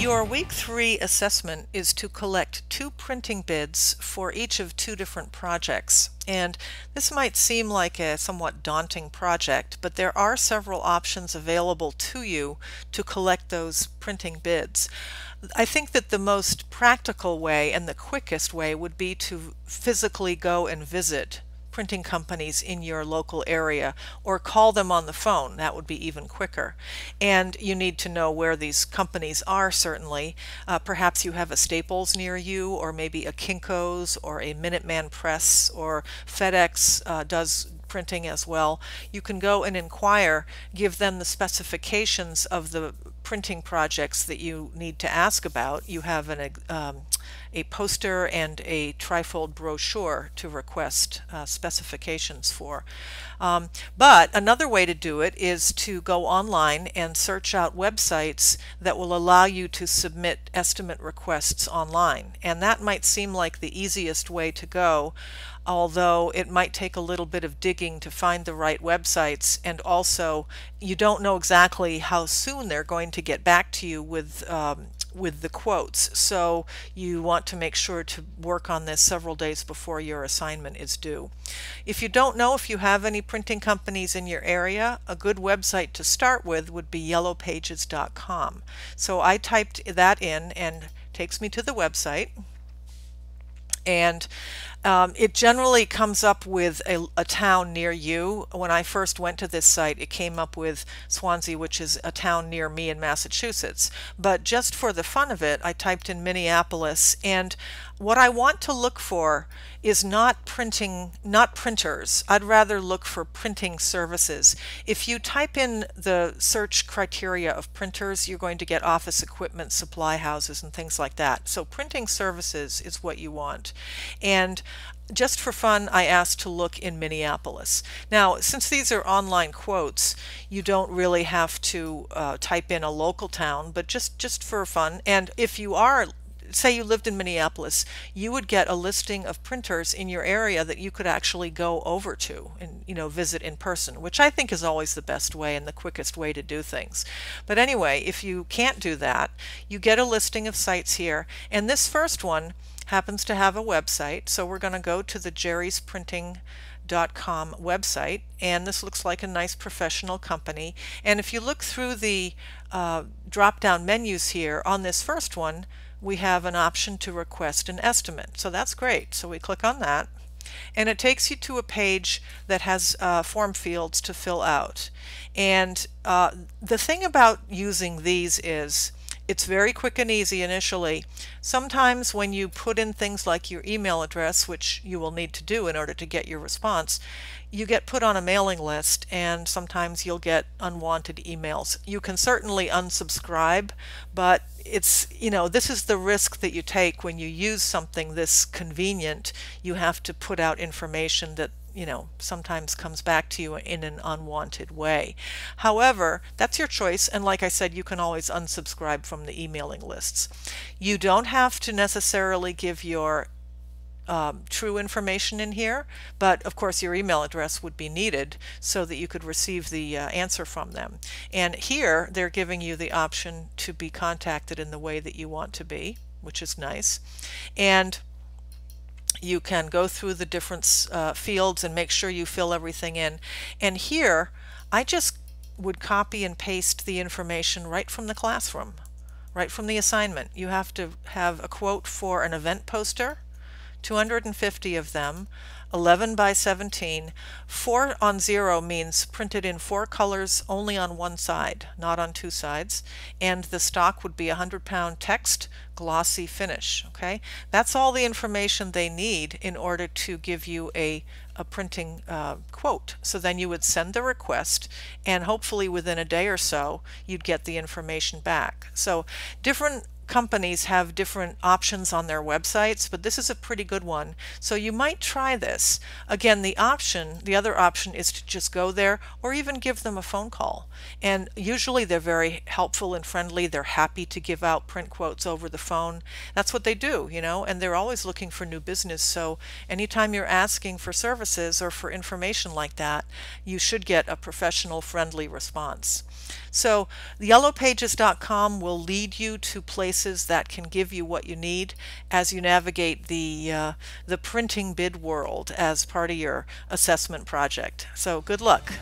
Your Week 3 assessment is to collect 2 printing bids for each of 2 different projects. And this might seem like a somewhat daunting project, but there are several options available to you to collect those printing bids. I think that the most practical way and the quickest way would be to physically go and visit printing companies in your local area or call them on the phone. That would be even quicker. And you need to know where these companies are, certainly. Perhaps you have a Staples near you, or maybe a Kinko's or a Minuteman Press, or FedEx does printing as well. You can go and inquire, give them the specifications of the printing projects that you need to ask about. You have a poster and a trifold brochure to request specifications for. But another way to do it is to go online and search out websites that will allow you to submit estimate requests online. And that might seem like the easiest way to go, although it might take a little bit of digging to find the right websites, and also you don't know exactly how soon they're going to get back to you with the quotes. So you want to make sure to work on this several days before your assignment is due. If you don't know if you have any printing companies in your area, a good website to start with would be yellowpages.com. So I typed that in and it takes me to the website. And it generally comes up with a town near you. When I first went to this site, it came up with Swansea, which is a town near me in Massachusetts. But just for the fun of it, I typed in Minneapolis, and what I want to look for is not printers. I'd rather look for printing services. If you type in the search criteria of printers, you're going to get office equipment, supply houses, and things like that. So printing services is what you want. And just for fun, I asked to look in Minneapolis. Now, since these are online quotes, you don't really have to type in a local town, but just for fun. And if you are, say you lived in Minneapolis, you would get a listing of printers in your area that you could actually go over to and visit in person, which I think is always the best way and the quickest way to do things. But anyway, if you can't do that, you get a listing of sites here, and this first one happens to have a website, so we're going to go to the jerrysprinting.com website, and this looks like a nice professional company. And if you look through the drop-down menus here, on this first one we have an option to request an estimate, so that's great. So we click on that, and it takes you to a page that has form fields to fill out. And the thing about using these is it's very quick and easy initially. Sometimes when you put in things like your email address, which you will need to do in order to get your response, you get put on a mailing list, and sometimes you'll get unwanted emails. You can certainly unsubscribe, but it's, this is the risk that you take when you use something this convenient. You have to put out information that sometimes comes back to you in an unwanted way. However, that's your choice, and like I said, you can always unsubscribe from the emailing lists. You don't have to necessarily give your true information in here, but of course your email address would be needed so that you could receive the answer from them. And here they're giving you the option to be contacted in the way that you want to be, which is nice. And you can go through the different fields and make sure you fill everything in. And here I just would copy and paste the information right from the classroom, right from the assignment. You have to have a quote for an event poster, 250 of them, 11 by 17. 4 on 0 means printed in 4 colors only on one side, not on 2 sides. And the stock would be 100-pound text, glossy finish. Okay, that's all the information they need in order to give you a printing quote. So then you would send the request, and hopefully within a day or so you'd get the information back. So different companies have different options on their websites, but this is a pretty good one. So you might try this. Again, the other option is to just go there or even give them a phone call. And usually they're very helpful and friendly. They're happy to give out print quotes over the phone. That's what they do, and they're always looking for new business. So anytime you're asking for services or for information like that, you should get a professional, friendly response. So yellowpages.com will lead you to places places that can give you what you need as you navigate the printing bid world as part of your assessment project. So good luck.